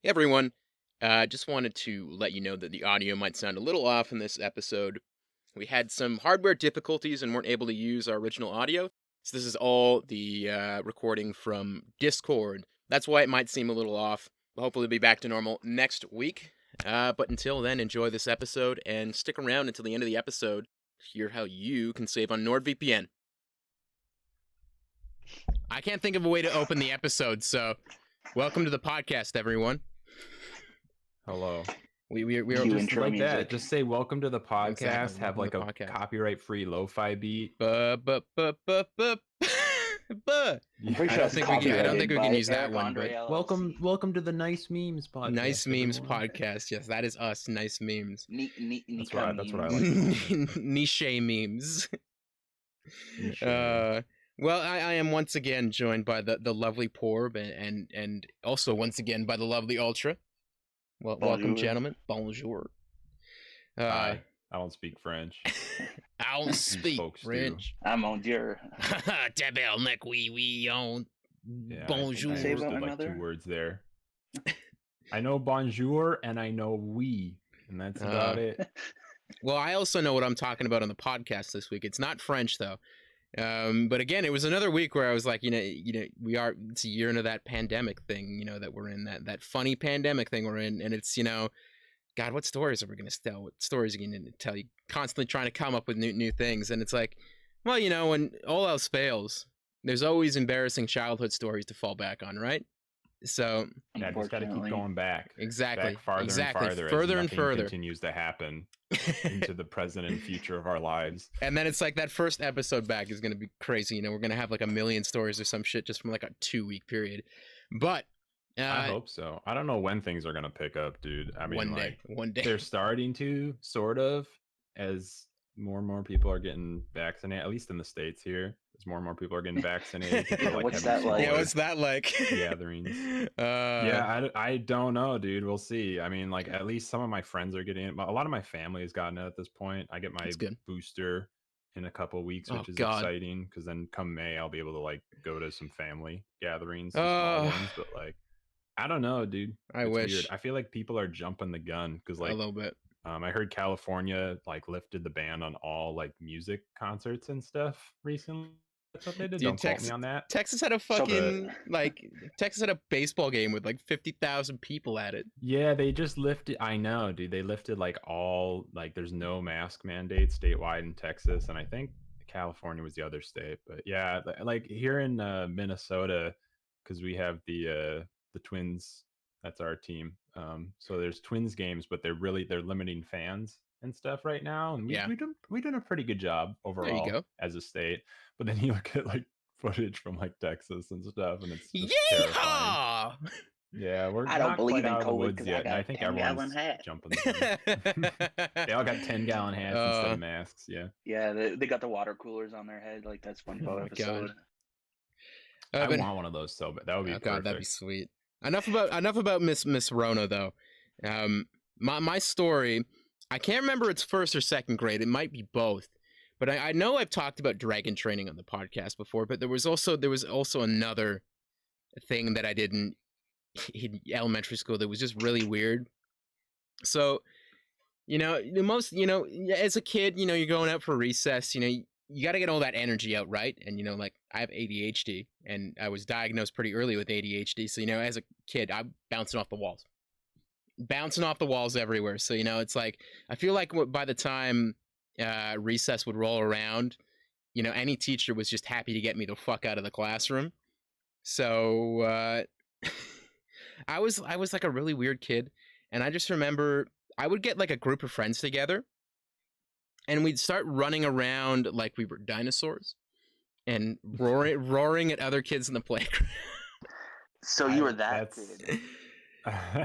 Hey everyone, just wanted to let you know that the audio might sound a little off in this episode. We had some hardware difficulties and weren't able to use our original audio, so this is all the recording from Discord. That's why it might seem a little off. We'll hopefully be back to normal next week. But until then, enjoy this episode and stick around until the end of the episode to hear how you can save on NordVPN. I can't think of a way to open the episode, so welcome to the podcast, everyone. Hello. We are Cue just intro Like music. that. Just say welcome to the podcast. welcome Have to like the a podcast. copyright-free lo-fi beat. Buh. I'm pretty I sure don't think we can use that one, but Welcome to the Nice Memes podcast. Nice Memes everyone. podcast. Yes, that is us. Nice Memes. That's what I memes. like. Niche memes. Niche. Well, I am once again joined by the lovely Porb and also once again by the lovely Ultra. Well, welcome, Bonjour. gentlemen. Bonjour. Hi. I don't speak French. I don't speak folks do. French. I'm on dear. Tabernacle, oui, on. Yeah, Bonjour. I Say about understood my like mother? 2 words there. I know bonjour and I know oui, and that's about it. Well, I also know what I'm talking about on the podcast this week. It's not French though. But again, it was another week where I was like, it's a year into that pandemic thing, that we're in, that funny pandemic thing we're in, and it's, God, what stories are we going to tell? What stories are you going to tell? You constantly trying to come up with new things, and it's like, well, when all else fails, there's always embarrassing childhood stories to fall back on, right? So Yeah, just got to keep going back. exactly, Back farther exactly, and farther. further as and nothing further. continues to happen into the present and future of our lives. And then it's like that first episode back is going to be crazy. We're going to have like 1 million stories or some shit just from like a 2-week period. But I hope so. I don't know when things are going to pick up, dude. I mean, one day. they're starting to, sort of, as more and more people are getting vaccinated, at least in the States here. As more and more people are getting vaccinated. People are, What's having that like? Yeah, smaller what's that like? gatherings. I don't know, dude. We'll see. I mean, like, at least some of my friends are getting it. A lot of my family has gotten it at this point. I get my That's good. booster in a couple weeks, Oh, which is God. exciting, because then come May, I'll be able to, like, go to some family gatherings, some small ones, but, like, I don't know, dude. I It's wish. weird. I feel like people are jumping the gun, because, A like, little bit. I heard California, like, lifted the ban on all, like, music concerts and stuff recently. That's what they did. Dude, Don't quote me on that. Texas had a So fucking, Texas had a baseball game with like 50,000 people at it. Yeah, they just lifted. I know, dude. They lifted like all, like, there's no mask mandate statewide in Texas, and I think California was the other state. But yeah, like here in Minnesota, because we have the Twins. That's our team. So there's Twins games, but they're limiting fans and stuff right now, and Yeah. we done a pretty good job overall go. as a state. But then you look at like footage from like Texas and stuff, and it's just terrifying. Yeehaw! Yeah, we're I don't not believe quite in out of the COVID woods because I yet, and got I think 10-gallon everyone's hat. jumping the gun. They all got 10-gallon hats instead of masks. Yeah, Yeah, they got the water coolers on their head. Like, that's SpongeBob Oh my episode. I But- want one of those so bad. That would be oh perfect. God, that'd be sweet. Enough about Miss Rona though. My story, I can't remember it's first or second grade. It might be both. But I know I've talked about dragon training on the podcast before, but there was also another thing that I did in elementary school that was just really weird. So, as a kid, you're going out for recess, you got to get all that energy out, right? And, like, I have ADHD, and I was diagnosed pretty early with ADHD. So, as a kid, I'm bouncing off the walls everywhere. So, it's like, I feel like by the time recess would roll around, any teacher was just happy to get me the fuck out of the classroom. So I was like a really weird kid, and I just remember I would get like a group of friends together, and we'd start running around like we were dinosaurs, and roaring at other kids in the playground. So you were that that's- kid.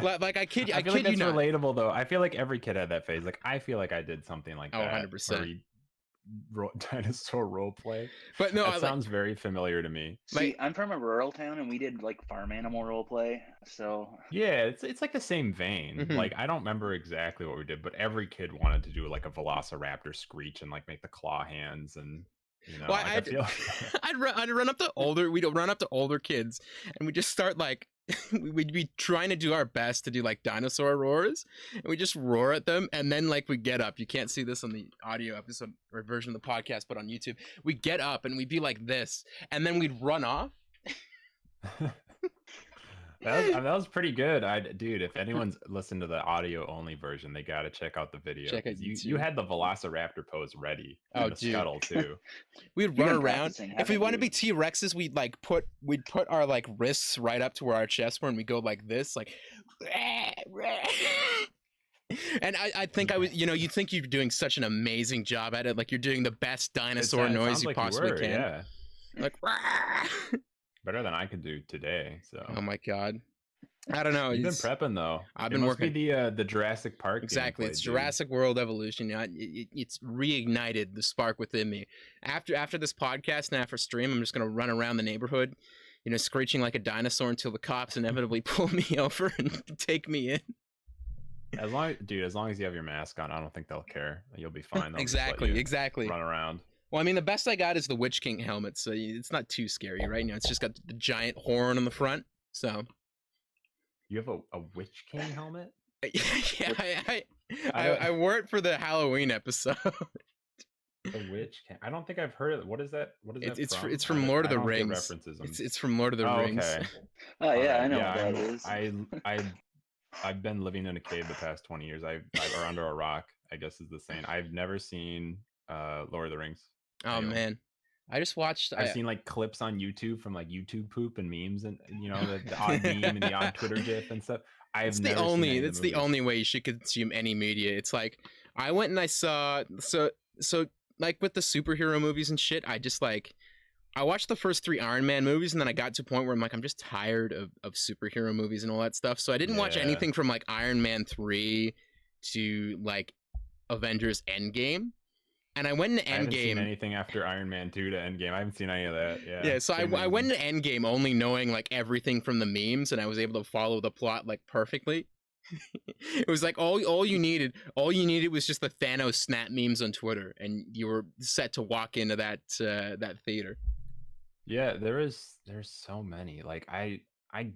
Like I kid I feel like you that's not. relatable though. I feel like every kid had that phase. Like I feel like I did something like Oh, that. 100%. where we dinosaur role play. But no, That sounds very familiar to me. See, I'm from a rural town, and we did like farm animal role play. So Yeah, it's like the same vein. Mhm. Like I don't remember exactly what we did, but every kid wanted to do like a velociraptor screech and like make the claw hands and Well, I feel I'd run up to older. We'd run up to older kids, and we just start like we'd be trying to do our best to do like dinosaur roars, and we just roar at them, and then like we get up. You can't see this on the audio episode or version of the podcast, but on YouTube, we get up and we'd be like this, and then we'd run off. That was pretty good. Dude, if anyone's listened to the audio only version, they gotta check out the video. Check out 'cause you YouTube. had the Velociraptor pose ready. Oh, And the dude. scuttle too. We'd You've run been around. practicing, If we haven't want to you? be T-Rexes, we'd put our like wrists right up to where our chests were, and we go like this, like. And I think I was, you think you're doing such an amazing job at it, like you're doing the best dinosaur It noise sounds you like possibly were, can. Yeah, Like. better than I could do today. So Oh my god. I don't know. you've been it's- prepping though. I've It been must working. be the Jurassic Park. Exactly. gameplay, It's dude. Jurassic World Evolution. It's reignited the spark within me. After this podcast and after stream, I'm just gonna run around the neighborhood, screeching like a dinosaur until the cops inevitably pull me over and take me in. As long as you have your mask on, I don't think they'll care. You'll be fine. They'll just let Exactly. you Exactly. Run around. Well, I mean, the best I got is the Witch King helmet, so it's not too scary, right? It's just got the giant horn on the front. So You have a Witch King helmet? yeah, I wore it for the Halloween episode. The Witch King. I don't think I've heard of it. What is that? What is It's that it's from? from Lord of the I don't get Rings. references. It's from Lord of the Oh, Rings. okay. Oh yeah, I Alright, know yeah, what that is. I've been living in a cave the past 20 years. Or under a rock, I guess is the saying. I've never seen Lord of the Rings. Oh Anyway. man, I just watched. I've seen like clips on YouTube from like YouTube poop and memes and the odd meme and the odd Twitter gif and stuff. It's the only. It's the only way you should consume any media. It's like I went and I saw so like with the superhero movies and shit. I just like I watched the first 3 Iron Man movies, and then I got to a point where I'm like, I'm just tired of superhero movies and all that stuff. So I didn't watch Yeah. anything from like Iron Man 3 to like Avengers Endgame. And I went into I haven't seen Endgame. anything after Iron Man 2 to Endgame. I haven't seen any of that. Yeah. Yeah, so same I as- went into Endgame only knowing like everything from the memes, and I was able to follow the plot like perfectly. It was like all you needed was just the Thanos snap memes on Twitter, and you were set to walk into that theater. Yeah, there's so many. Like I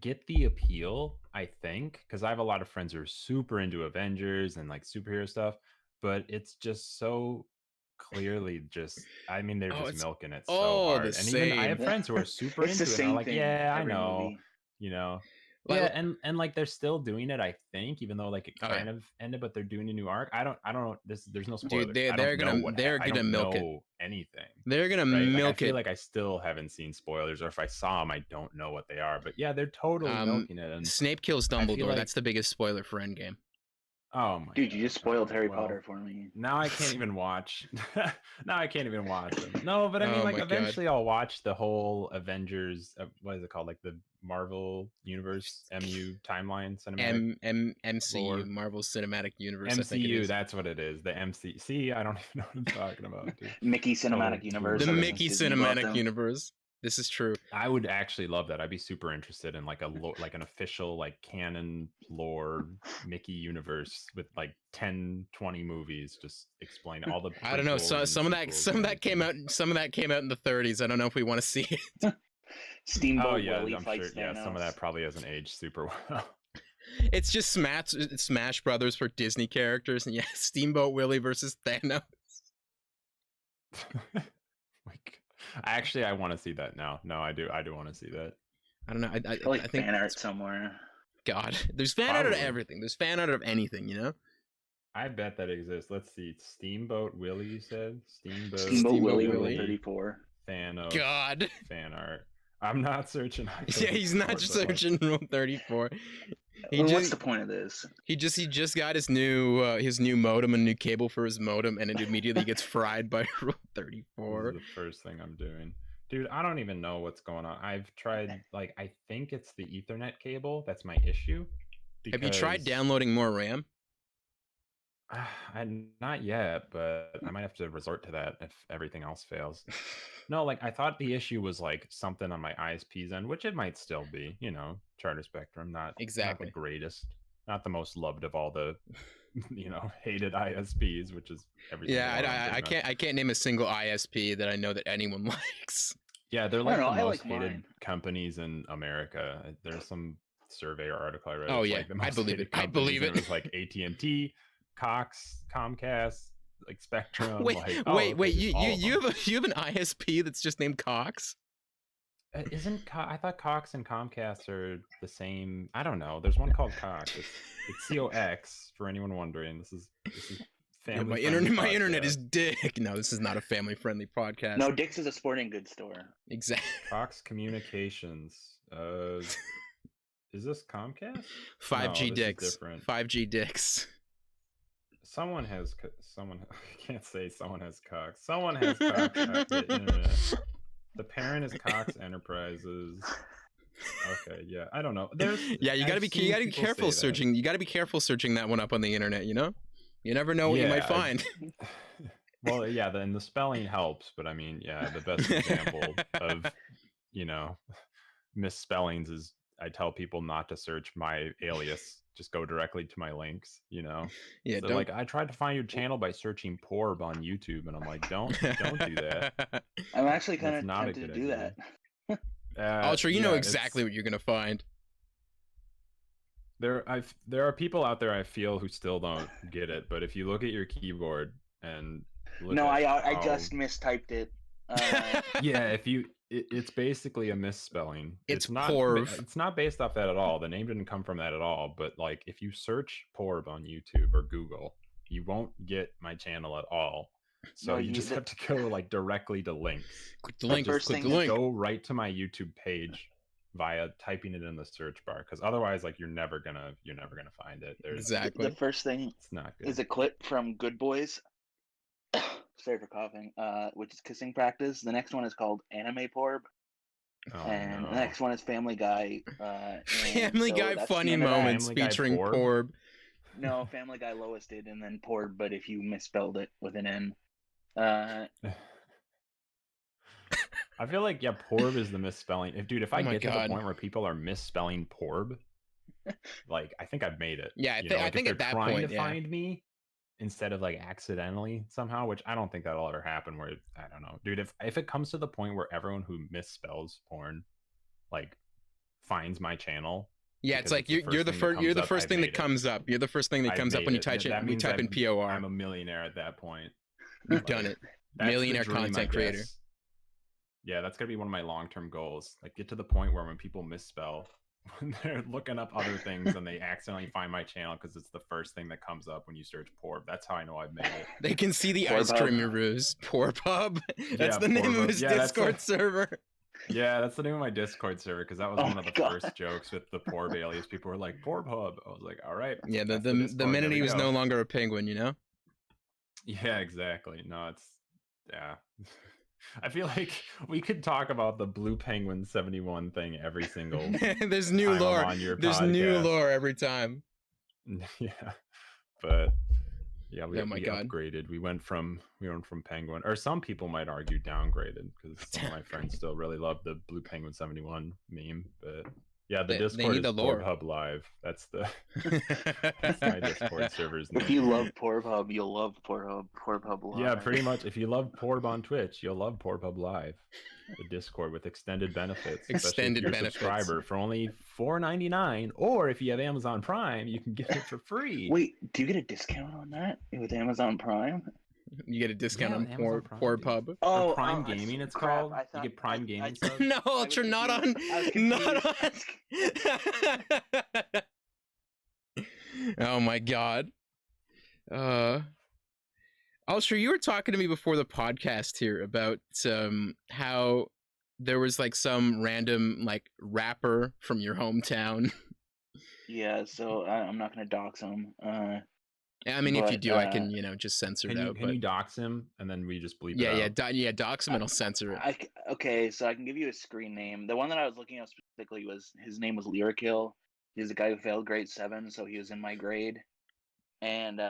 get the appeal, I think, because I have a lot of friends who are super into Avengers and like superhero stuff, but it's just so clearly just I mean they're Oh, just it's milking it all so hard. the And even I have same. friends who are super It's the into it. And same are like, thing. yeah, I every know, movie. you know. Like- Yeah, and like they're still doing it, I think, even though like it Oh, yeah. kind of ended, but they're doing a new arc. I don't know. There's no spoilers. they're I don't gonna- know what they're I gonna don't milk it. know anything. They're gonna Right? Like, I milk feel it. like I still haven't seen spoilers, or if I saw them, I don't know what they are. But yeah, they're totally milking it. And Snape kills I feel Dumbledore. like- That's the biggest spoiler for Endgame. oh my Dude, you just spoiled Harry Well, Potter for me. Now I can't even watch. Now I can't even watch them. No, but I mean, Oh like my God. eventually I'll watch the whole Avengers. What is it called? Like the Marvel Universe MU timeline cinematic. MCU, Lore. Marvel Cinematic Universe. I think it MCU, is. that's what it is. The MC. See, I don't even know what I'm talking about, dude. Mickey Cinematic Totally. Universe. The ever Mickey since Disney bought Cinematic them. Universe. This is true. I would actually love that. I'd be super interested in like like an official like canon lore Mickey universe with like 10, 20 movies just explain all the. I don't know. So prequels and some of that sequels and came out. everything. Some of that came out in the 30s. I don't know if we want to see it. Steamboat Oh yeah, Willie I'm sure. fights Yeah, some of Thanos. that probably hasn't aged super well. It's just Smash Brothers for Disney characters, and yeah, Steamboat Willie versus Thanos. Like, actually, I want to see that now. No, I do. I do want to see that. I don't know. I Like think fan art somewhere. God, there's fan art of Probably. everything. There's fan art of anything, you know. I bet that exists. Let's see. Steamboat Willie, you said? Steamboat, Steamboat Willie Willie. Rule 34. Thanos God. fan art. I'm not searching. Yeah, he's not searching Rule 34. He Well, what's just the point of this? he just got his new modem and new cable for his modem, and it immediately gets fried by Rule This 34. is the first thing I'm doing. Dude, I don't even know what's going on. I've tried, like, I think it's the Ethernet cable. That's my issue. Have you tried because- downloading more RAM? Not yet, but I might have to resort to that if everything else fails. No, like I thought the issue was like something on my ISP's end, which it might still be. You know, Charter Spectrum, not Exactly. not the greatest, not the most loved of all the, hated ISPs, which is everything. Yeah, going on, I pretty much. can't name a single ISP that I know that anyone likes. Yeah, they're I like don't know, the I most like hated mine. companies in America. There's some survey or article I read. Oh, it's yeah. like the I most believe hated it. I companies, believe and it. It was like AT&T, Cox, Comcast, like Spectrum. Wait, like, oh, wait, okay, just all of you them. have an ISP that's just named Cox? I thought Cox and Comcast are the same. I don't know. There's one called Cox. It's COX for anyone wondering. This is Yeah, family. my internet is dick. No, this is not a family friendly podcast. No, Dick's is a sporting goods store. Exactly. Cox Communications. Is this Comcast? 5G No, this is dicks. different. 5G dicks. Someone has someone. I can't say someone has Cox. Someone has Cox. The internet. The parent is Cox Enterprises. Okay, yeah, I don't know. Yeah, you gotta be careful searching. You gotta be careful searching that one up on the internet. You know, you never know what you might find. Well, yeah, then the spelling helps, but I mean, yeah, the best example of misspellings is I tell people not to search my alias. Just go directly to my links. Yeah, so like I tried to find your channel by searching Porb on YouTube, and I'm like, don't do that. I'm actually kind That's of not a tempted to good do idea. that. Ultra, you know exactly what you're gonna find. There are people out there I feel who still don't get it, but if you look at your keyboard and No, I just mistyped it. Yeah, it's basically a misspelling. It's not Porv. It's not based off that at all. The name didn't come from that at all. But like, if you search Porb on YouTube or Google, you won't get my channel at all. So No, you just have to go like directly to links. Click the link. Just click the link. Go right to my YouTube page via typing it in the search bar, because otherwise, like, you're never gonna find it. Exactly. The first thing it's not good. Is a clip from Good Boys. Sorry for coughing. Which is Kissing Practice. The next one is called Anime Porb. And the next one is Family Guy. Family Guy funny moments featuring Porb. No, Family Guy Lois did, and then Porb, but if you misspelled it with an N. I feel like Porb is the misspelling. If I get to the point where people are misspelling Porb, like, I think I've made it. Yeah, I think at that point, trying to find me instead of like accidentally somehow, which I don't think that'll ever happen. Where I don't know, dude. If it comes to the point where everyone who misspells porn, like, finds my channel. Yeah, it's like you're the first thing that comes up. You're the first thing that comes up when you type in POR. I'm a millionaire at that point. You've done it. Millionaire content creator. Yeah, that's gonna be one of my long-term goals. Like, get to the point where when people misspell, when they're looking up other things and they accidentally find my channel because it's the first thing that comes up when you search Porb. That's how I know I've made it. They can see the ice cream reviews. Porpub. That's the name of his Discord server. Yeah, that's the name of my Discord server, because that was one of the first jokes with the Porb alias. People were like, Pornhub. I was like, all right. Yeah, the minute he was no longer a penguin, you know? Yeah, exactly. No, yeah. I feel like we could talk about the Blue Penguin 71 thing every single There's new lore. There's new lore every time. Yeah. But yeah, we God. upgraded. We went from Penguin, or some people might argue downgraded, because some of my friends still really love the Blue Penguin 71 meme. But yeah, the Discord is Pornhub Live. That's my Discord server's name. If you love Pornhub, you'll love Pornhub Live. Yeah, pretty much. If you love Porb on Twitch, you'll love Pornhub Live, the Discord with extended benefits. Extended if you're benefits. A subscriber for only $4.99, or if you have Amazon Prime, you can get it for free. Wait, do you get a discount on that with Amazon Prime? You get a discount on Pornhub. Oh, Prime Gaming, it's called. You get Prime Gaming subs. No, Ultra, not on. Oh my God. Ultra, you were talking to me before the podcast here about how there was like some random like rapper from your hometown. Yeah, so I'm not gonna dox him. I mean, if you do, I can, just censor it out. Can you dox him, and then we just bleep it out? Yeah, dox him, and I'll censor it. Okay, so I can give you a screen name. The one that I was looking at specifically his name was Lyrikill. He's a guy who failed grade 7, so he was in my grade. And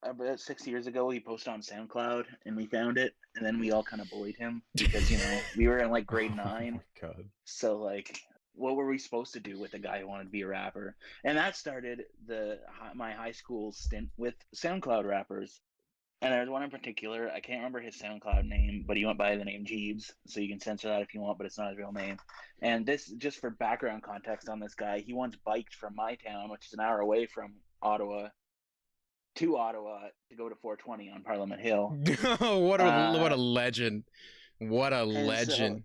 about 6 years ago, he posted on SoundCloud, and we found it, and then we all kind of bullied him because we were in like grade 9. Oh my God. So like, what were we supposed to do with a guy who wanted to be a rapper? And that started my high school stint with SoundCloud rappers. And there's one in particular, I can't remember his SoundCloud name, but he went by the name Jeeves, so you can censor that if you want, but it's not his real name. And this, just for background context on this guy, he once biked from my town, which is an hour away from Ottawa, to Ottawa to go to 420 on Parliament Hill. What a legend. What a legend. So,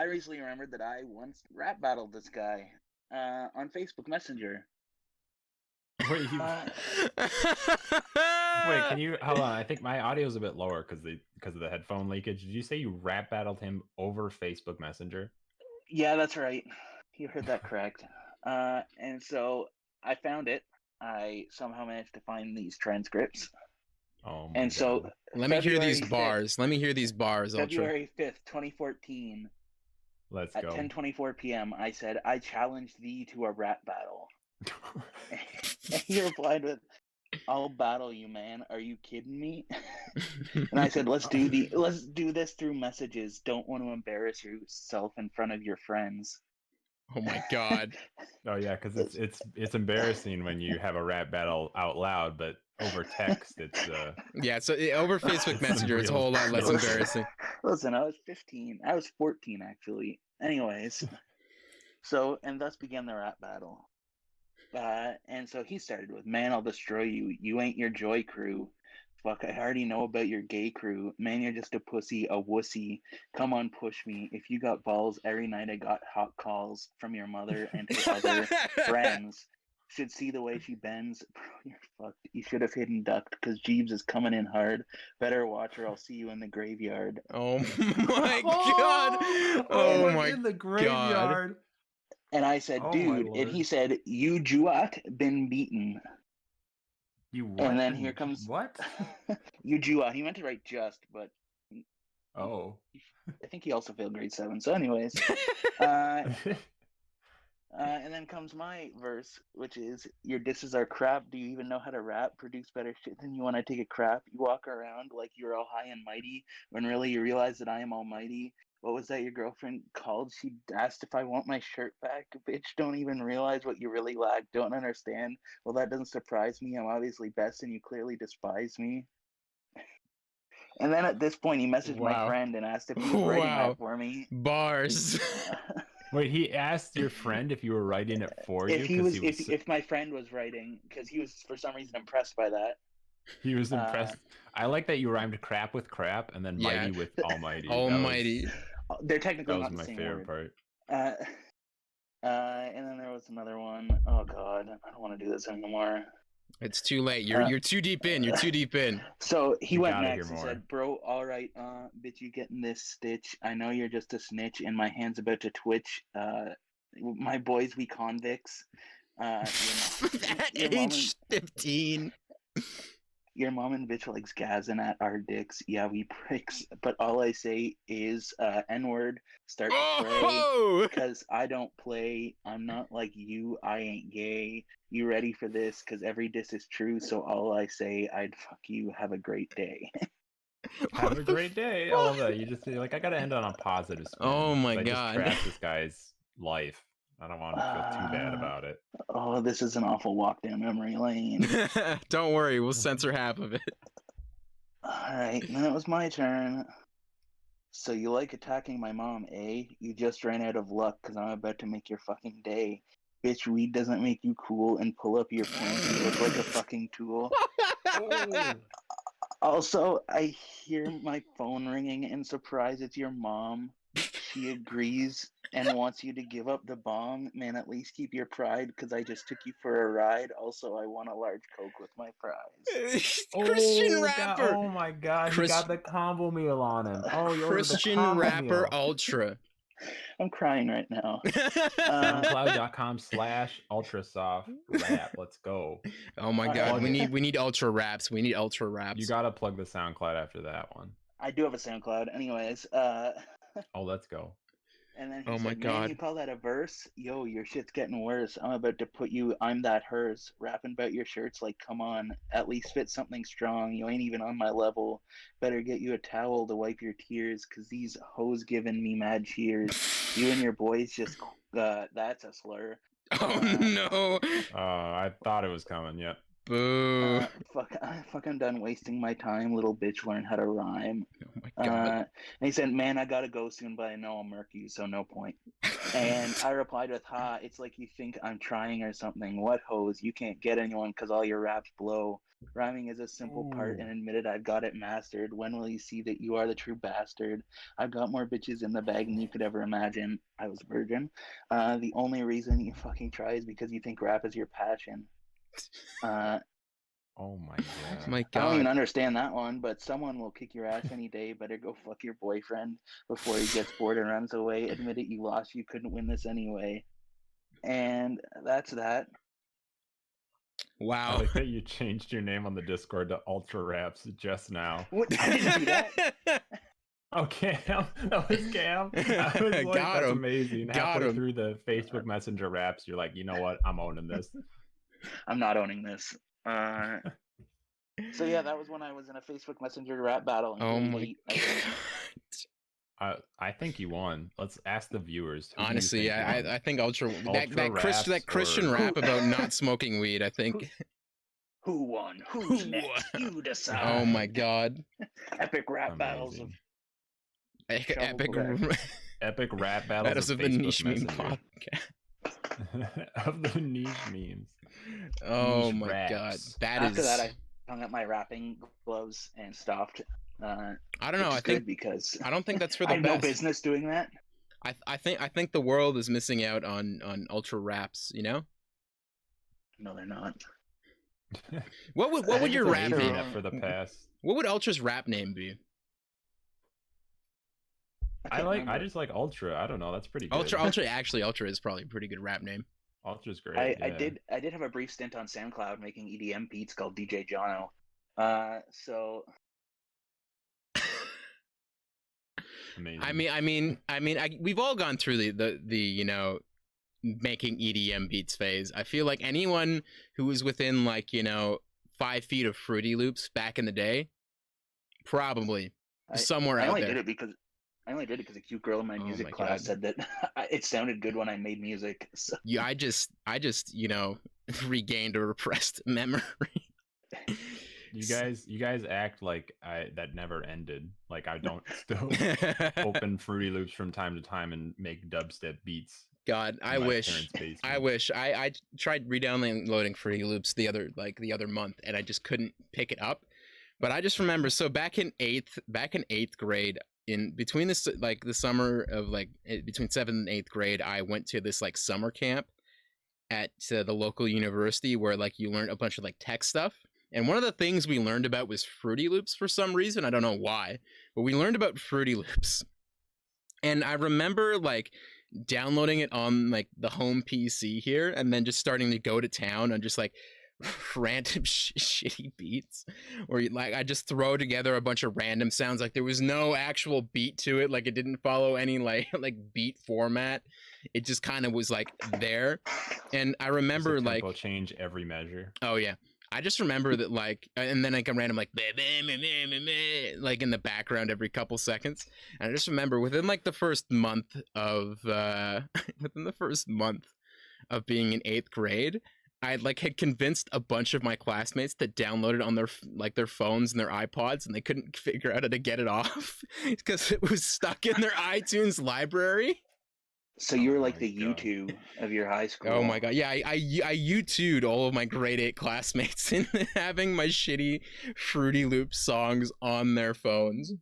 I recently remembered that I once rap battled this guy on Facebook Messenger. Wait, can you hold on? I think my audio is a bit lower because of the headphone leakage. Did you say you rap battled him over Facebook Messenger? Yeah, that's right. You heard that correct. And so I found it. I somehow managed to find these transcripts. Oh my and God. so let me hear these bars. Let me hear these bars, Ultra. February 5th, 2014. Let's at go. 10:24 p.m. I said, I challenge thee to a rap battle. And he replied with, I'll battle you, man. Are you kidding me? And I said, let's do this through messages. Don't want to embarrass yourself in front of your friends. Oh my God. Oh yeah, because it's embarrassing when you have a rap battle out loud, but over text it's yeah. So over Facebook Messenger, it's a whole lot less embarrassing. Listen, I was 15. I was 14 actually. Anyways, so and thus began the rap battle. And so he started with, man, I'll destroy you. You ain't your joy crew. Fuck, I already know about your gay crew. Man, you're just a pussy, a wussy. Come on, push me. If you got balls, every night I got hot calls from your mother and her other friends. Should see the way she bends. Bro, you're fucked. You should have hidden ducked because Jeeves is coming in hard. Better watch or I'll see you in the graveyard. Oh my God. Oh my in the graveyard. God. And I said, dude, and he said, you Juat been beaten. You what? And then here comes what? you Juat. He meant to write just, but oh, I think he also failed grade 7. So, anyways, and then comes my verse, which is, your disses are crap. Do you even know how to rap? Produce better shit than you when I take a crap. You walk around like you're all high and mighty, when really you realize that I am almighty. What was that your girlfriend called? She asked if I want my shirt back. Bitch, don't even realize what you really lack. Don't understand. Well, that doesn't surprise me. I'm obviously best and you clearly despise me. And then at this point, he messaged my friend and asked if he was writing that for me. Bars. Wait, he asked your friend if you were writing it for you? If my friend was writing, because he was for some reason impressed by that. He was impressed. I like that you rhymed crap with crap and then mighty with almighty. Almighty. They're technically not the same word. That was my favorite part. And then there was another one. Oh God, I don't want to do this anymore. It's too late. You're too deep in. You're too deep in. So he went next and said, bro, all right, bitch, you getting this stitch. I know you're just a snitch and my hand's about to twitch. My boys, we convicts. At age 15. Your mom and bitch likes gazzing at our dicks. Yeah, we pricks. But all I say is N-word, start to pray. Because I don't play. I'm not like you. I ain't gay. You ready for this? Because every diss is true. So all I say, I'd fuck you. Have a great day. Have a great day. I love that. You just like, I got to end on a positive spin. Oh my God. God. I just crashed this guy's life. I don't want to feel too bad about it. Oh, this is an awful walk down memory lane. Don't worry, we'll censor half of it. Alright, then it was my turn. So you like attacking my mom, eh? You just ran out of luck because I'm about to make your fucking day. Bitch, weed doesn't make you cool and pull up your pants. You look like a fucking tool. Also, I hear my phone ringing and surprise it's your mom. She agrees and wants you to give up the bong. Man, at least keep your pride because I just took you for a ride. Also, I want a large Coke with my fries. Christian rapper. God, oh my God. He got the combo meal on him. Oh, you're Christian rapper ultra. I'm crying right now. SoundCloud.com/ultrasoft rap. Let's go. Oh my God. We need ultra raps. We need ultra raps. You gotta plug the SoundCloud after that one. I do have a SoundCloud. Anyways, oh, let's go. And then he said, man, you call that a verse? Yo, your shit's getting worse. I'm about to put you, I'm that hers. Rapping about your shirts like, come on, at least fit something strong. You ain't even on my level. Better get you a towel to wipe your tears, because these hoes giving me mad cheers. You and your boys just, that's a slur. Oh, no. I thought it was coming, yep. Boo. Fuck, I'm done wasting my time. Little bitch, learn how to rhyme. Oh my god. And he said, man, I gotta go soon, but I know I'll murk you, so no point. And I replied with, ha, it's like you think I'm trying or something. What hoes? You can't get anyone because all your raps blow. Rhyming is a simple part, and admitted I've got it mastered. When will you see that you are the true bastard? I've got more bitches in the bag than you could ever imagine. I was a virgin. The only reason you fucking try is because you think rap is your passion. Oh my Oh my I don't even god. understand that one, but someone will kick your ass any day. Better go fuck your boyfriend before he gets bored and runs away. Admit it, you lost. You couldn't win this anyway. And that's that. I Wow. like that you changed your name on the Discord to Ultra Raps just now. What? I didn't do that. Oh, Cam, that was Cam. I was like, Got that's him. amazing. Got Halfway him. through the Facebook Messenger raps, you're like, you know what? I'm owning this. I'm not owning this. So yeah, that was when I was in a Facebook Messenger rap battle. In Oh grade my 8, I think. god. I think you won. Let's ask the viewers. Who do you Honestly, think won? I think Ultra Ultra that Christian raps or- rap about not smoking weed, I think. Who won? Who's Who next? won? You decide. Oh my god. Epic rap battles of Amazing. Epic Shovel Epic rap that battles is of of the Facebook niche meme Messenger. podcast. Of the niche memes. Oh Niche my god. raps. That After is that, I hung up my rapping gloves and stopped. I don't know. which I is think good because I don't think that's for I the have no best. business doing that. I think the world is missing out on ultra raps, you know? No, they're not. What would I think your it's rap amazing name? that for the past. What would Ultra's rap name be? I just like Ultra. I don't know. That's pretty good. Ultra is probably a pretty good rap name. Ultra's great. I yeah. did have a brief stint on SoundCloud making EDM beats called DJ Jono. So Amazing. We've all gone through the you know, making EDM beats phase. I feel like anyone who was within, like, you know, 5 feet of Fruity Loops back in the day, probably somewhere I out only there. did it because a cute girl in my Oh music my class God. said that it sounded good when I made music. So Yeah, I just you know, regained a repressed memory. You guys act like that never ended. Like I don't still open Fruity Loops from time to time and make dubstep beats. God, in I my wish. parents' basement. I wish. I tried re-downloading Fruity Loops the other month, and I just couldn't pick it up. But I just remember, so back in eighth grade, in between this, like the summer of between 7th and 8th grade, I went to this like summer camp at the local university where like you learn a bunch of like tech stuff. And one of the things we learned about was Fruity Loops for some reason. I don't know why, but we learned about Fruity Loops. And I remember like downloading it on like the home PC here, and then just starting to go to town on just like random shitty beats, or like I just throw together a bunch of random sounds. Like there was no actual beat to it. Like it didn't follow any like beat format. It just kind of was like there. And I remember Does the like tempo change every measure. oh yeah. I just remember that like, and then like a random like in the background every couple seconds. And I just remember within like the first month of being in 8th grade, I like had convinced a bunch of my classmates to download it on their phones and their iPods, and they couldn't figure out how to get it off because it was stuck in their iTunes library. So you were Oh like my the God. YouTube of your high school. Oh my god, yeah, I YouTubed all of my grade 8 classmates in having my shitty Fruity Loop songs on their phones.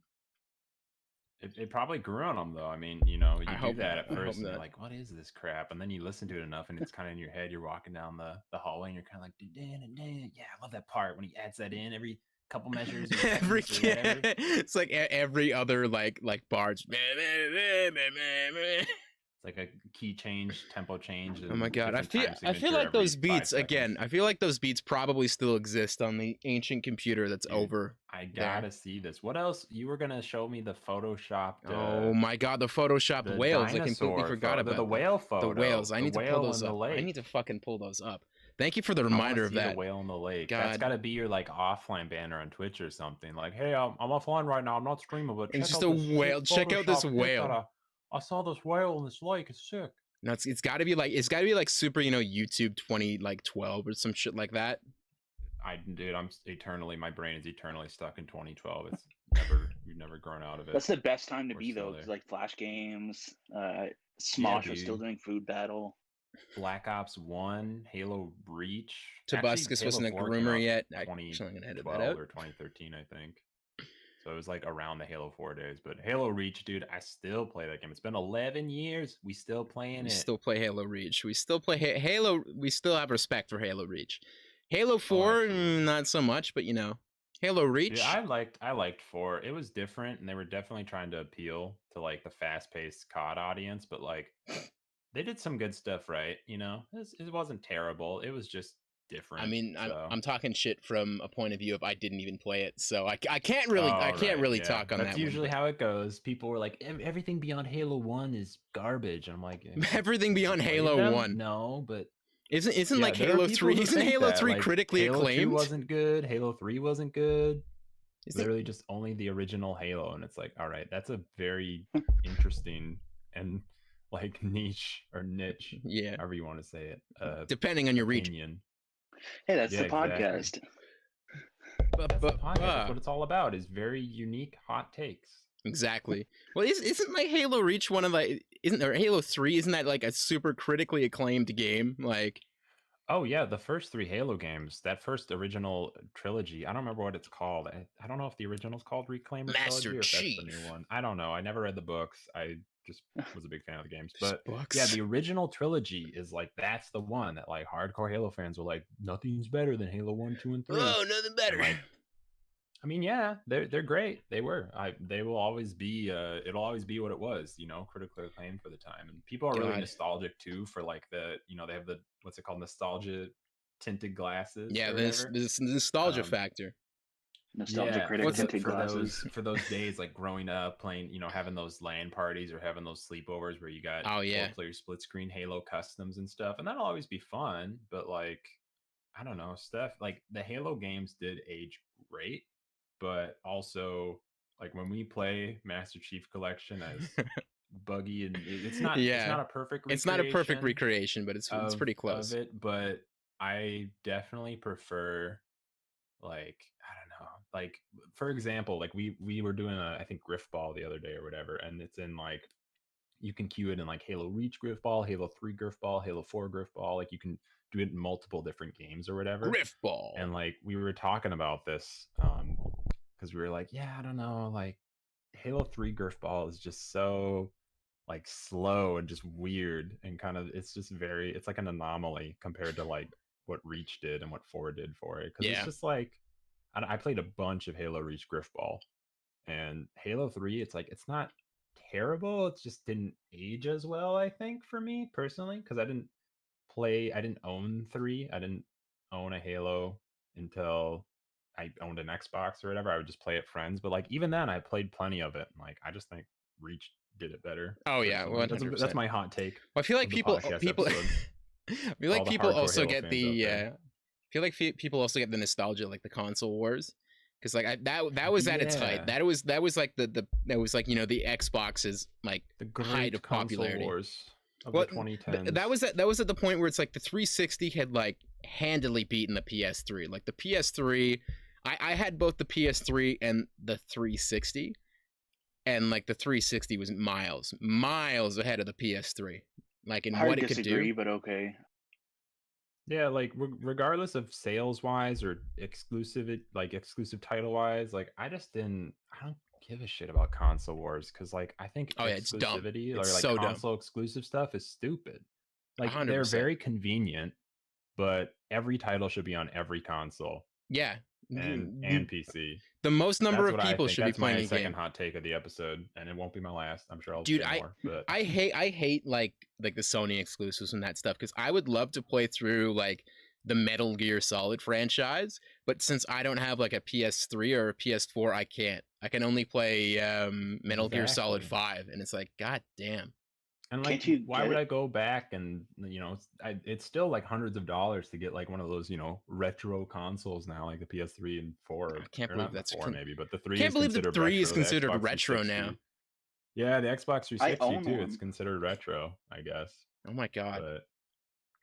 It probably grew on them though. I mean, you know, you I do hope that not. at I hope first, and you're not. like, "What is this crap?" And then you listen to it enough, and it's kind of in your head. You're walking down the hallway, and you're kind of like, "Yeah, I love that part when he adds that in every couple measures." Or Every seconds or whatever. it's like every other like bars. It's like a key change, tempo change. Oh my and god, I different feel time I feel signature like those every 5 beats again. seconds. I feel like those beats probably still exist on the ancient computer that's Dude, over. I there. gotta see this. What else? You were gonna show me the photoshopped. Oh my god, the Photoshop the whales! I completely dinosaur forgot photo, about the that. whale photo. The whales. I the need to pull whale those in the up. I lake. need to fucking pull those up. Thank you for the I wanna reminder of see that. The whale in the lake. That's God. got to be your like offline banner on Twitch or something. Like, hey, I'm offline right now. I'm not streaming, but It's check just out a this sick whale. Check out this Photoshop pic whale. that I saw this whale in this lake. It's sick. No, it's got to be like super, you know, YouTube 2012 or some shit like that. My brain is eternally stuck in 2012. We've never grown out of it. That's the best time to We're be still though, there. because like Flash games, Smosh was still dude. doing food battle. Black Ops 1, Halo Reach. Tobuscus Halo wasn't a 4 came groomer out yet. Actually, I'm gonna edit that 2012 out. or 2013, I think. So it was like around the Halo 4 days. But Halo Reach, dude, I still play that game. It's been 11 years. We still playing We it. still play Halo Reach. We still play Halo. We still have respect for Halo Reach. Halo 4, absolutely. not so much, but Halo Reach. Yeah, I liked 4. It was different, and they were definitely trying to appeal to like the fast-paced COD audience, but like they did some good stuff, right? It wasn't terrible. It was just different. I mean, so. I'm talking shit from a point of view of I didn't even play it, so I can't really talk on that. That's usually how it goes. People were like, everything beyond Halo 1 is garbage. I'm like, everything beyond Halo 1. No, but isn't like Halo 3? Isn't Halo 3 critically Halo acclaimed? 2 wasn't good. Halo 3 wasn't good. Literally just only the original Halo, and it's like, all right, that's a very interesting and like niche, yeah, however you want to say it, depending on your opinion. Hey, that's the podcast. That's the podcast. That's what it's all about, is very unique hot takes. Exactly. Well, isn't like Halo Reach one of like, or Halo 3, isn't that like a super critically acclaimed game? Like, oh yeah, the first 3 Halo games, that first original trilogy, I don't remember what it's called. I don't know if the original's called Reclaimer Master Trilogy or if Chief. that's the new one. I don't know. I never read the books. I just was a big fan of the games. But books. yeah, the original trilogy is like, that's the one that like hardcore Halo fans were like, nothing's better than Halo 1, 2, and 3. Oh, nothing better. Like, I mean, yeah, they're great. They were. They will always be. It'll always be what it was. Critically acclaimed for the time, and people are really nostalgic too for like they have the, what's it called, nostalgia tinted glasses. Yeah, this nostalgia factor. Nostalgia critic tinted glasses. For those days, like growing up playing, having those LAN parties or having those sleepovers where you got 4-player split screen Halo customs and stuff, and that'll always be fun. But like, I don't know, stuff like the Halo games did age great. But also, like when we play Master Chief Collection as Buggy, and it's not a perfect recreation. It's not a perfect recreation, but it's pretty close. Of it, but I definitely prefer, like, I don't know, like for example, like we were doing I think Griffball the other day or whatever, and it's in like, you can queue it in like Halo Reach Griffball, Halo 3 Griffball, Halo 4 Griffball, like you can do it in multiple different games or whatever. Griffball. And like we were talking about this because we were like, yeah, I don't know, like Halo 3 Griffball is just so like slow and just weird, and kind of, it's like an anomaly compared to like what Reach did and what 4 did for it, because it's just like, I played a bunch of Halo Reach Griffball, and Halo 3, it's like, it's not terrible, it just didn't age as well, I think, for me personally, because I didn't own 3. I didn't own a Halo until I owned an Xbox or whatever. I would just play at friends, but like even then I played plenty of it. Like I just think Reach did it better. Oh yeah, that's my hot take. Well, I feel like people I feel like people also get the I feel like people also get the nostalgia, like the console wars, because like that was at its height. That was like the the Xbox's like the height of popularity. Wars. Of the 2010s. That was at the point where it's like the 360 had like handily beaten the PS3. Like the PS3, I had both the PS3 and the 360, and like the 360 was miles ahead of the PS3. Like in what it could do. But okay. Yeah, like regardless of sales wise or exclusive title wise, like I don't give a shit about console wars, because like I think exclusivity or like console exclusive stuff is stupid. Like 100%. They're very convenient, but every title should be on every console. Yeah, and PC. The most number of people should be playing. That's my second hot take of the episode, and it won't be my last. I'm sure I'll say more. But I hate like the Sony exclusives and that stuff, because I would love to play through like the Metal Gear Solid franchise, but since I don't have like a PS3 or a PS4, I can't. I can only play Metal Gear Solid 5, and it's like, god damn. And like, why would I go back and it's still like hundreds of dollars to get like one of those retro consoles now, like the PS3 and 4. I can't believe that's 4 maybe, but the 3. Can't believe the 3 is considered retro now. Yeah, the Xbox 360 too. It's considered retro, I guess. Oh my god. But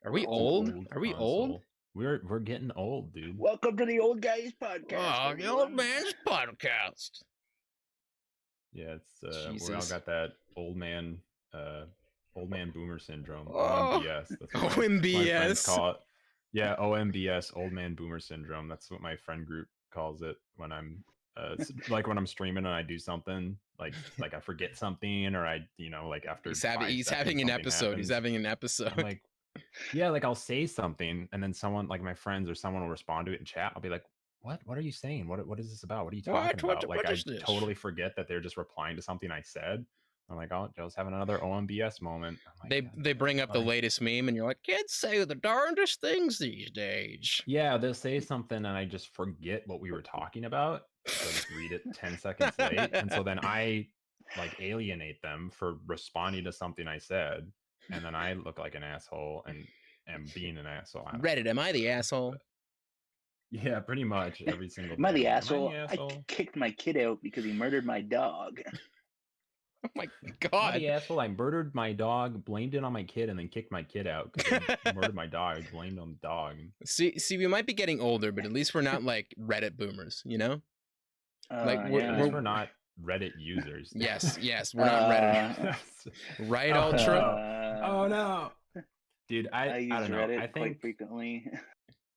are we old? Are we old? We're getting old, dude. Welcome to the Old Guys Podcast. Oh, the old everyone. man's podcast. Yeah, it's we all Jesus. got that old man boomer syndrome. Oh. OMBS. That's what my friends OMBS. call it. Yeah, OMBS, old man boomer syndrome. That's what my friend group calls it when I'm like when I'm streaming and I do something like I forget something, or I like after He's 5 having seconds an something episode. He's happens. having an episode. I'm like, yeah, like I'll say something and then someone like my friends or someone will respond to it in chat. I'll be like, what are you saying? What is this about? What are you talking about? Like what I is this? totally forget that they're just replying to something I said. I'm like, oh, Joe's having another OMBS moment. I'm like, They bring up the sorry. latest meme, and you're like, kids say the darndest things these days. Yeah, they'll say something and I just forget what we were talking about. So I just read it 10 seconds late. And so then I like alienate them for responding to something I said. And then I look like an asshole and am being an asshole. I don't know. Reddit, am I the asshole? Yeah, pretty much every single Am I the day. asshole? the I asshole? kicked my kid out because he murdered my dog. Oh my Am I god. the asshole? I murdered my dog, blamed it on my kid, and then kicked my kid out because I murdered my dog. I blamed on the dog. See, we might be getting older, but at least we're not like Reddit boomers, you know? Like, we're- At yeah. least we're not Reddit users. Yes, we're not Reddit. Right, Ultra? Oh no, dude! I I use don't know. Reddit I quite think frequently.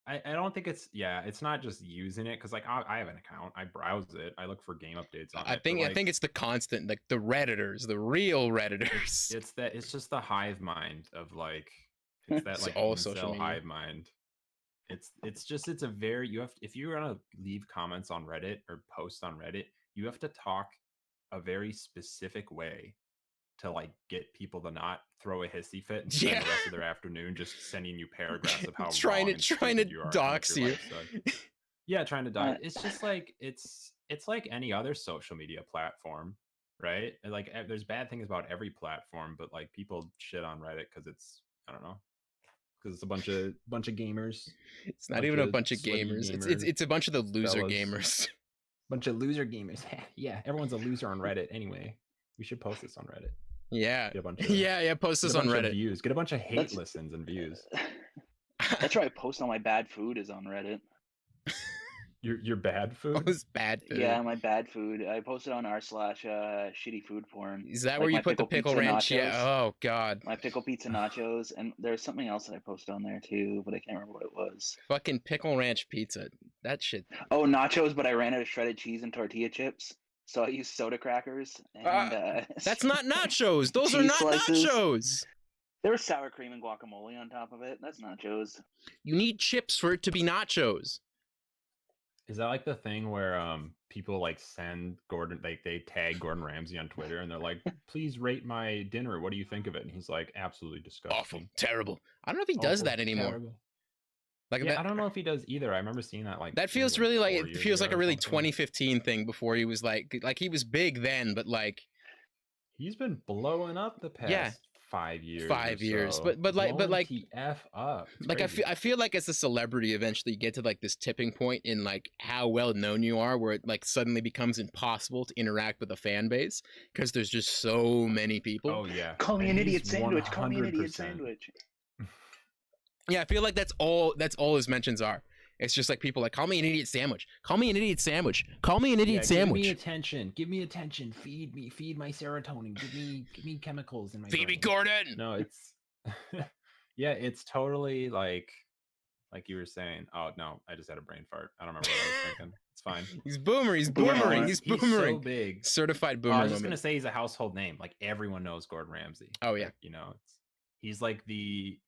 I don't think it's it's not just using it because like I have an account. I browse it. I look for game updates on I it. but, think like, it's the constant, like the Redditors, the real Redditors. it's just the hive mind of like it's that It's like all social incel media. hive mind. It's a very if you're gonna leave comments on Reddit or post on Reddit, you have to talk a very specific way to like get people to not throw a hissy fit and spend Yeah. the rest of their afternoon just sending you paragraphs of how Trying wrong to and stupid you are and what dox your you. life sucks. Yeah, trying to dox. Uh, It's just like it's like any other social media platform, right? And, like there's bad things about every platform, but like people shit on Reddit because it's I don't know because it's a bunch of gamers, It's not even a bunch bunch of of sweaty gamers. gamer It's a bunch of the loser fellas. gamers. bunch of loser gamers. Yeah, everyone's a loser on Reddit anyway. We should post this on Reddit. Yeah. Get a bunch of Yeah, post get this a on bunch of Reddit. views. Get a bunch of hate That's- listens and views. That's where I post all my bad food is on Reddit. Your bad All food. this bad food. Yeah, my bad food. I posted on r/shitty food porn. Is that like where you my put the pickle pickle pizza ranch? Yeah. nachos. Oh god. My pickle pizza nachos, and there's something else that I posted on there too, but I can't remember what it was. Fucking pickle ranch pizza. That shit. Oh, nachos, but I ran out of shredded cheese and tortilla chips, so I used soda crackers. And That's not nachos. Those are Cheese not slices. nachos. there was sour cream and guacamole on top of it. That's nachos. You need chips for it to be nachos. Is that like the thing where people like send Gordon like they tag Gordon Ramsay on Twitter and they're like, please rate my dinner. What do you think of it? And he's like, absolutely disgusting. Awful. Terrible. I don't know if he does Awful, that anymore. terrible. Like Yeah, that, I don't know if he does either. I remember seeing that like that maybe, feels really like 4 it years feels like ago a or really something. 2015 thing before he was like he was big then, but like He's been blowing up the past 5 years. 5 or years. so. But like Blowing the F up. It's like crazy. I feel like as a celebrity eventually you get to like this tipping point in like how well known you are where it like suddenly becomes impossible to interact with a fan base because there's just so many people. Oh yeah. Call me And an idiot he's sandwich. Call me an idiot 100%. sandwich. Yeah, I feel like that's all his mentions are. It's just like people like call me an idiot sandwich. Call me an idiot sandwich. Call me an idiot sandwich. Give me attention. Give me attention. Feed me. Feed my serotonin. Give me chemicals in my Feed me, brain. Gordon. No, it's yeah, it's totally like you were saying. Oh no, I just had a brain fart. I don't remember what I was thinking. It's fine. He's boomer. He's Boomer. boomering. He's so boomering. big. Certified Oh, boomer I was just moment. gonna say he's a household name. Like everyone knows Gordon Ramsay. Oh, yeah. Like, you know, he's like the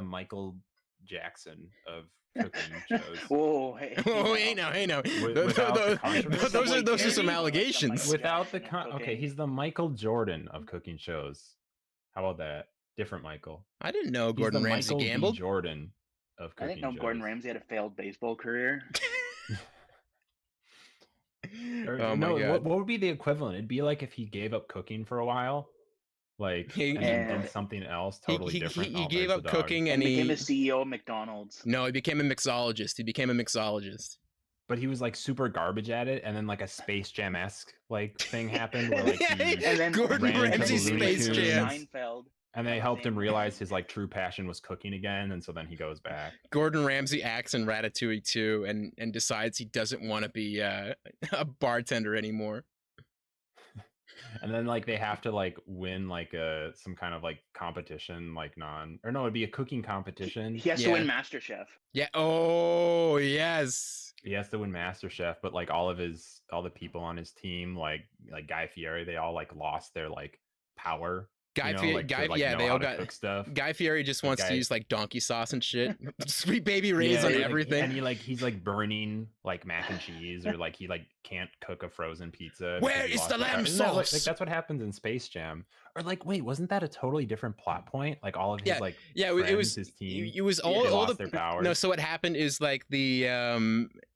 Michael Jackson of cooking shows. Whoa, hey. Oh, hey now. Without the controversy. Those are some Like allegations. With- Without the Jackson of okay, cooking. he's the Michael Jordan of cooking shows. How about that? Different Michael. I didn't know He's Gordon the Ramsay Michael B. gambled. Jordan of I cooking didn't know shows. Gordon Ramsay had a failed baseball career. Or, Oh my no, god. what would be the equivalent? It'd be like if he gave up cooking for a while, like He- and then And- did something else totally he different. he Oh, gave there's up the dog. cooking And and became he the CEO of McDonald's. no, he became a mixologist. He became a mixologist. But he was like super garbage at it, and then like a Space Jam esque like thing happened where like Yeah, he And then Gordon ran into Ramsay Looney Space Tunes. Jam. Seinfeld. And That they was helped him him. realize his like true passion was cooking again, and so then he goes back. Gordon Ramsay acts in Ratatouille 2 and decides he doesn't want to be a bartender anymore. And then like they have to like win like some kind of like competition, like it'd be a cooking competition. He has to win MasterChef. Yeah. Oh, yes. He has to win MasterChef, but like all the people on his team, like Guy Fieri, they all like lost their like power. Guy you know, Fieri, like, to, like, yeah, know they how all to got cook stuff. Guy Fieri just wants to Guy- use like donkey sauce and shit. Sweet baby rays on like, everything. And he's like burning like mac and cheese, or like he like can't cook a frozen pizza. Where because he is lost the his power. lamb Isn't that, like, sauce? that's what happens in Space Jam. Or like, wait, wasn't that a totally different plot point? Like all of his friends, it was his team. It was they all lost the their powers. No, so what happened is like the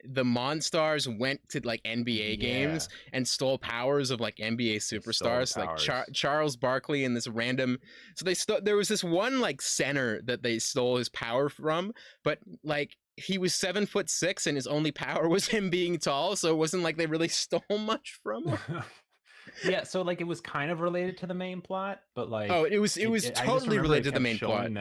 Monstars went to like NBA games and stole powers of like NBA superstars, like Charles Barkley and this random. So there was this one like center that they stole his power from, but like he was 7'6" and his only power was him being tall. So it wasn't like they really stole much from him. Yeah, so like it was kind of related to the main plot, but like it was totally related to the main plot.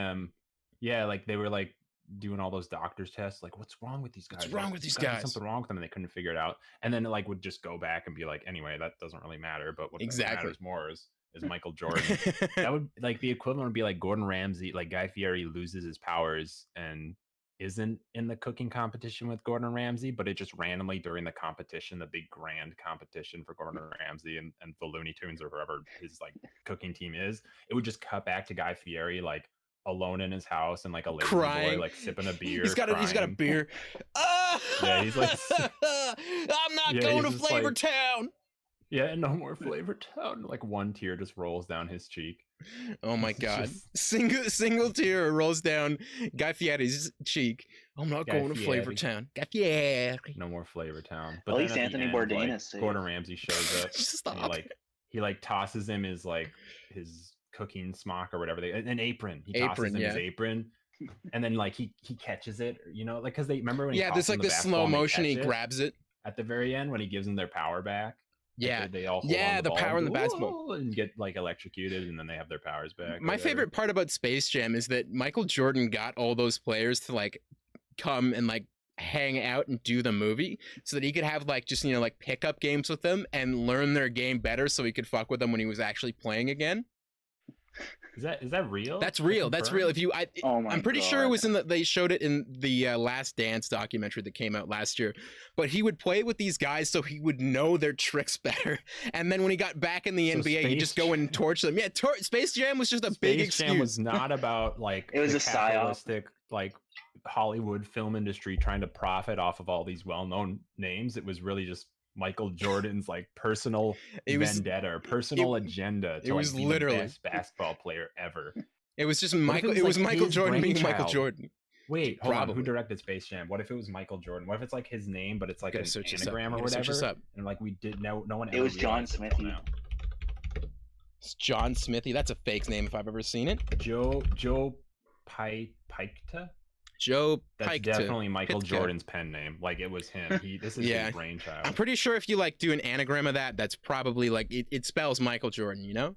Yeah, like they were like doing all those doctor's tests, like what's wrong with these guys? What's wrong with these guys? Something wrong with them, and they couldn't figure it out. And then it like would just go back and be like, anyway, that doesn't really matter. But what matters more is Michael Jordan. That would like the equivalent would be like Gordon Ramsay, like Guy Fieri loses his powers and isn't in the cooking competition with Gordon Ramsay, but it just randomly during the competition, the big grand competition for Gordon Ramsay and the Looney Tunes or whoever his like cooking team is, it would just cut back to Guy Fieri like alone in his house and like a lazy boy like sipping a beer. He's got a beer. Yeah, he's like, I'm not going to Flavor Town. Yeah, no more Flavor Town. Like one tear just rolls down his cheek. Oh my god! Single tear rolls down Guy Fieri's cheek. I'm not going to Flavor Town. Guy Fieri. No more Flavor Town. But at least Anthony Bourdain is safe. Gordon Ramsay shows up. Stop. He tosses him his cooking smock or whatever an apron. He tosses him his apron. And then like he catches it, you know, like because they remember when there's like this slow motion. He grabs it at the very end when he gives them their power back. Yeah, they all hold on the power in the basketball and get like electrocuted, and then they have their powers back. My favorite part about Space Jam is that Michael Jordan got all those players to like come and like hang out and do the movie so that he could have like just like pickup games with them and learn their game better so he could fuck with them when he was actually playing again. Is that real? That's real. That's real. I'm pretty sure it was they showed it in the Last Dance documentary that came out last year. But he would play with these guys so he would know their tricks better. And then when he got back in the NBA, he'd just go and torch them. Yeah, Space Jam was just a big excuse. Space Jam was not about like it was a capitalistic like Hollywood film industry trying to profit off of all these well-known names. It was really just Michael Jordan's like personal vendetta or personal agenda to be literally the best basketball player ever. It was just Michael. It was Michael Jordan being Michael Jordan. Wait, hold on. Who directed Space Jam? What if it was Michael Jordan? What if it's like his name, but it's like an anagram or whatever? And like we did no one. It was John Smithy. It's John Smithy. That's a fake name if I've ever seen it. Joe Piketa. Joe That's Pike definitely Michael Jordan's pen name. Like it was him. This is his brainchild. I'm pretty sure if you like do an anagram of that's probably like it spells Michael Jordan. You know?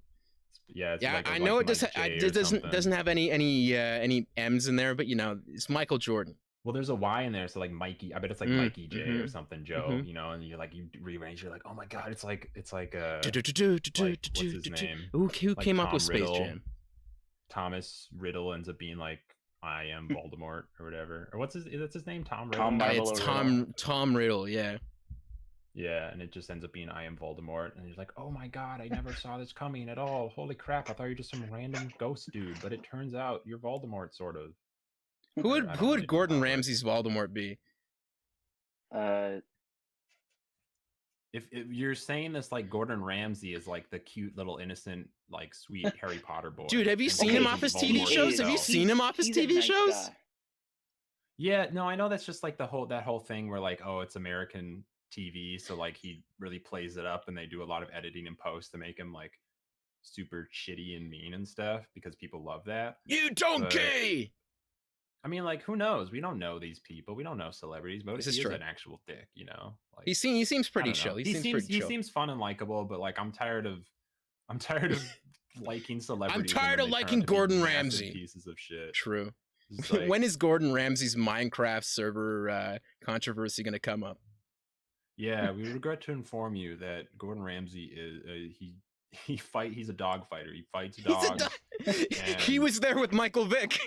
Yeah. Like I know it doesn't have any M's in there, but it's Michael Jordan. Well, there's a Y in there, so like Mikey. I bet it's like Mikey J or something, Joe. You know, and you rearrange. You're like, oh my god, it's like what's his name? Who came up with Space Jam? Thomas Riddle ends up being like I am Voldemort or whatever. Or that's his name? Tom Riddle? It's Tom Riddle, yeah. Yeah, and it just ends up being I am Voldemort. And he's like, oh my god, I never saw this coming at all. Holy crap, I thought you were just some random ghost dude. But it turns out you're Voldemort, sort of. Who would Gordon Ramsay's Voldemort be? If you're saying this like Gordon Ramsay is like the cute little innocent like sweet Harry Potter boy. Dude, have you seen him off his TV shows? Have you seen him off his TV shows? Yeah, no, I know that's just like that whole thing where like, oh, it's American TV, so like he really plays it up and they do a lot of editing and post to make him like super shitty and mean and stuff because people love that. You donkey! I mean, like, who knows? We don't know these people. We don't know celebrities, but he is an actual dick, you know. Like, he seems pretty chill. He seems fun and likable, but like, I'm tired of liking celebrities. tired and of then they turn liking out to be Gordon massive Ramsay. Pieces of shit. True. It's like, When is Gordon Ramsay's Minecraft server controversy going to come up? yeah, we regret to inform you that Gordon Ramsay is he's a dog fighter. He fights He's a dogs. he and- was there with Michael Vick.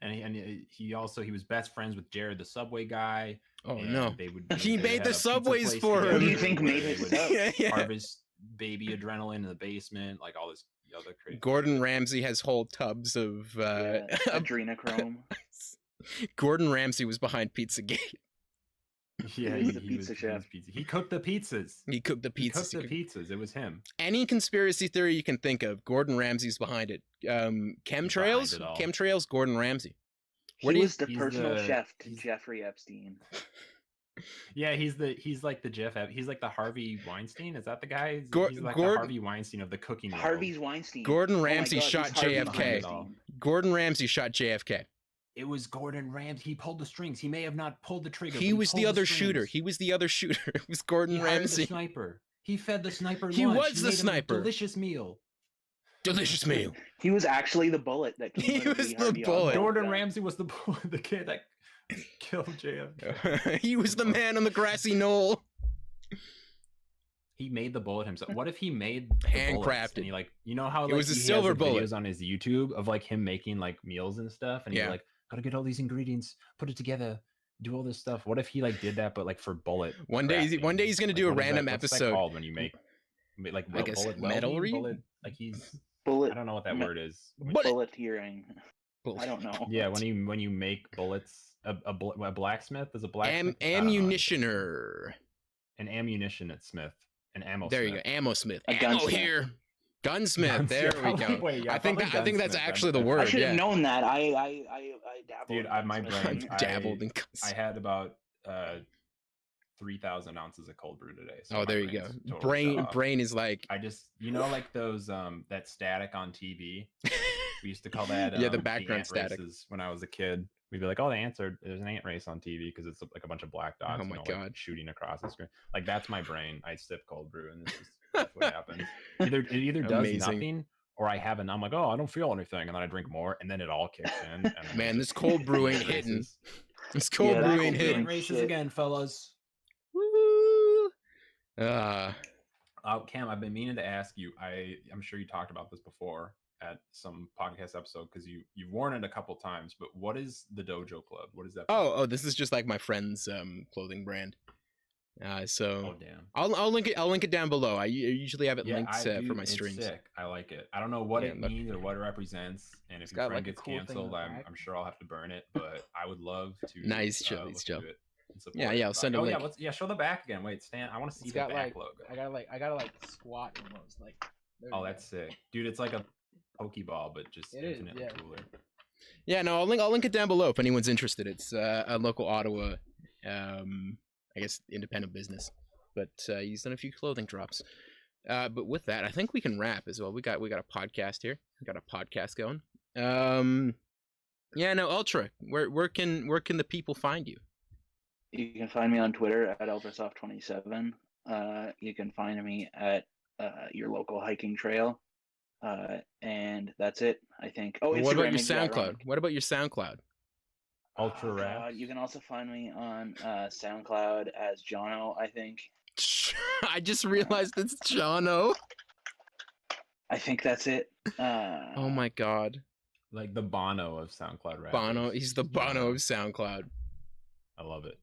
and he was best friends with Jared the Subway guy. Oh and no. they would He they made had the a pizza Subways place for together. him. Who do you think made They his would stuff? Yeah. harvest baby adrenaline in the basement, like all this other crazy Gordon shit. Ramsay has whole tubs of Adrenochrome. Gordon Ramsay was behind Pizzagate. Yeah, He's the pizza chef. He cooked the pizzas. He cooked the He pizzas. cooked the pizzas. It was him. Any conspiracy theory you can think of, Gordon Ramsay's behind it. Chemtrails? it all. Chemtrails, Gordon Ramsay. He What do you- was the he's personal the- chef to he's- Jeffrey Epstein. Yeah, he's like the he's like the Harvey Weinstein. Is that the guy? Gor- He's like Gord- the Harvey Weinstein of the cooking world. Harvey's Weinstein. Gordon Oh my Ramsay God, shot he's Harvey JFK. Weinstein. Gordon Ramsay shot JFK. It was Gordon Ramsay. He pulled the strings. He may have not pulled the trigger. He but was pulled the other strings. shooter. He was the other shooter. It was Gordon He hired the Ramsay. sniper. He fed the sniper. He lunch. was the made him a sniper. delicious meal. Delicious meal. He was actually the bullet that came He out of was Lee the Harvey bullet. Oswald's Gordon gun. Ramsay was the kid that killed JFK. He was the man on the grassy knoll. He made the bullet himself. What if he made the bullets Handcrafted. And he like, you know how It like, was a he has, silver like, bullet. videos on his YouTube of like him making like meals and stuff, and he's Yeah. like, gotta get all these ingredients, put it together, do all this stuff. What if he like did that, but like for bullet? One day he's gonna crafting? do a what is random what's that episode. called when you make like I guess bullet metalry? welding? Bullet, like he's Bullet. I don't know what that me- word is. Bullet. Bullet hearing. I don't know. Yeah, when you make bullets, a blacksmith is a blacksmith. I don't know. Ammunitioner. An ammunition at Smith, an ammo. There you smith. go. Ammo Smith. A Ammo gunsmith. here. Gunsmith. There we go. Wait, yeah, I think probably that's gunsmith. actually the I word. I should have Yeah. known that. I dabbled. Dude, in my gunsmithing. brain- Dabbled in guns. I had about 3,000 ounces of cold brew today. So Oh, my there you go. brain's totally shut off. Brain is like I just like those that static on TV. We used to call that Yeah, the background ant static. races when I was a kid. We'd be like, oh, there's an ant race on TV because it's like a bunch of black dots. Oh my like, God. shooting across the screen. Like that's my brain. I sip cold brew and that's what happens. It either does Amazing. nothing or I haven't. I'm like, oh, I don't feel anything, and then I drink more, and then it all kicks in. And then Man, it's this cold brew ain't ant hitting. races. This cold Yeah, brew that ain't cold brew hitting. ain't Races shit. again, fellas. Woo! Cam, I've been meaning to ask you. I'm sure you talked about this before at some podcast episode because you've worn it a couple times. But what is the Dojo Club? What is that? Oh, this is just like my friend's clothing brand. So oh damn. I'll link it down below. I usually have it linked I for my it's streams. Sick. I like it. I don't know what Yeah, it look. means or what it represents. And if It's your got, friend like, a gets cool thing in the canceled, back. I'm sure I'll have to burn it. But I would love to. Nice, Joe, look nice, Joe. into it and support Yeah, it. I'll send a Oh link. yeah, show the back again. Wait, Stan, I want to see It's the got back like logo. I gotta squat almost like. there Oh, we that's go. sick, dude. It's like a Pokeball, but just It is, infinitely yeah. cooler. Yeah, no, I'll link it down below if anyone's interested. It's a local Ottawa, I guess independent business, but he's done a few clothing drops. But with that, I think we can wrap as well. We got a podcast here. We got a podcast going. Yeah, no, Ultra. Where can the people find you? You can find me on Twitter at Ultrasoft27. You can find me at your local hiking trail. And that's it, I think. Oh, What about your Instagram, maybe SoundCloud? ironic. What about your SoundCloud? Ultra Oh, Rap. God, you can also find me on SoundCloud as Jono, I think. I just realized it's Jono. I think that's it. Oh my God, Like the Bono of SoundCloud rap. Bono. He's the Bono of SoundCloud. I love it.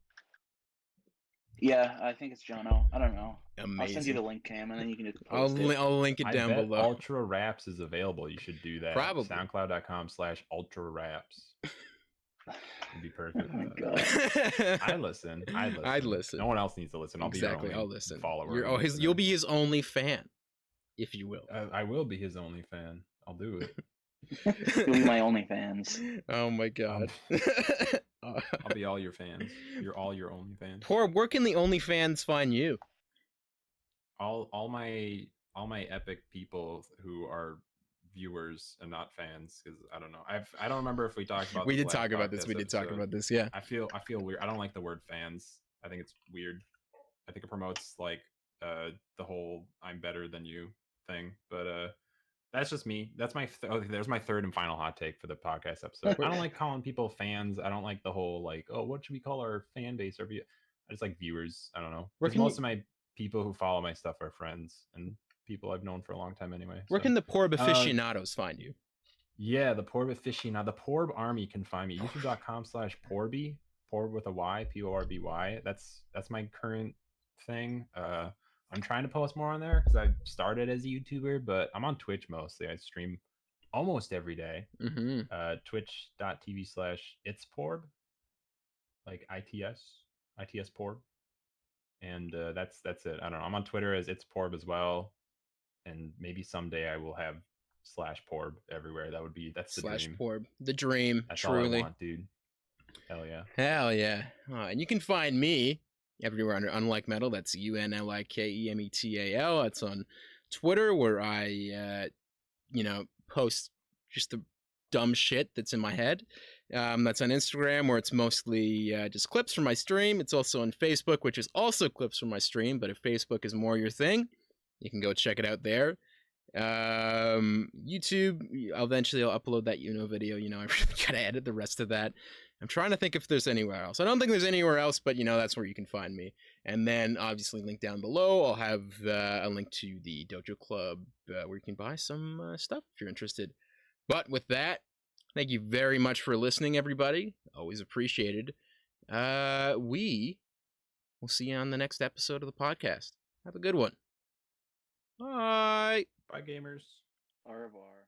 Yeah, I think it's Jono. I don't know. Amazing. I'll send you the link, Cam, and then you can just I'll post it. I'll link it I down bet below. Ultra Raps is available. You should do that. Probably. SoundCloud.com/Ultra Raps. It'd be perfect. Oh my God. I listen. I'd listen. No one else needs to listen. I'll Exactly. be your I'll only listen. follower. You're, and you'll listener. be his only fan, if you will. I will be his only fan. I'll do it. You'll be my OnlyFans. Oh my God. I'll be all your fans. You're all your only fans. Poor. Where can the OnlyFans find you? All my epic people who are viewers and not fans, because I don't know. I don't remember if we talked about. We this did last talk about this. podcast We did talk episode. about this. Yeah. I feel weird. I don't like the word fans. I think it's weird. I think it promotes like the whole I'm better than you thing. But that's just me. That's my there's my third and final hot take for the podcast episode. I don't like calling people fans. I don't like the whole like, oh, what should we call our fan base? Or I just like viewers. I don't know. Where Because can most you- of my people who follow my stuff are friends and people I've known for a long time anyway. Where so. can the Porb aficionados find you? Yeah, the Porb aficionado, the Porb army can find me. YouTube.com/Porby, Porb with a Y, Porby. That's my current thing. I'm trying to post more on there because I started as a YouTuber, but I'm on Twitch mostly. I stream almost every day. Mm-hmm. Twitch.tv/itsporb, like ITS Porb, and that's it. I don't know. I'm on Twitter as It's Porb as well, and maybe someday I will have /Porb everywhere. That's the dream. /Porb. The dream, That's all truly. I want, dude. Hell yeah. Hell yeah. And you can find me everywhere under Unlike Metal. That's UNLIKEMETAL. That's on Twitter, where I, post just the dumb shit that's in my head. That's on Instagram, where it's mostly just clips from my stream. It's also on Facebook, which is also clips from my stream. But if Facebook is more your thing, you can go check it out there. YouTube, eventually I'll upload that video. I really gotta edit the rest of that. I'm trying to think if there's anywhere else. I don't think there's anywhere else, but that's where you can find me. And then obviously link down below, I'll have a link to the Dojo Club where you can buy some stuff if you're interested. But with that, thank you very much for listening, everybody. Always appreciated. We will see you on the next episode of the podcast. Have a good one. Bye. Bye, gamers. Au revoir.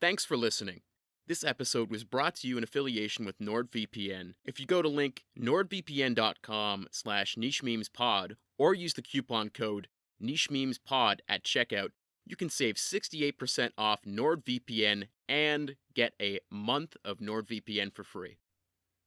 Thanks for listening. This episode was brought to you in affiliation with NordVPN. If you go to link nordvpn.com/nichememespod or use the coupon code nichememespod at checkout, you can save 68% off NordVPN and get a month of NordVPN for free.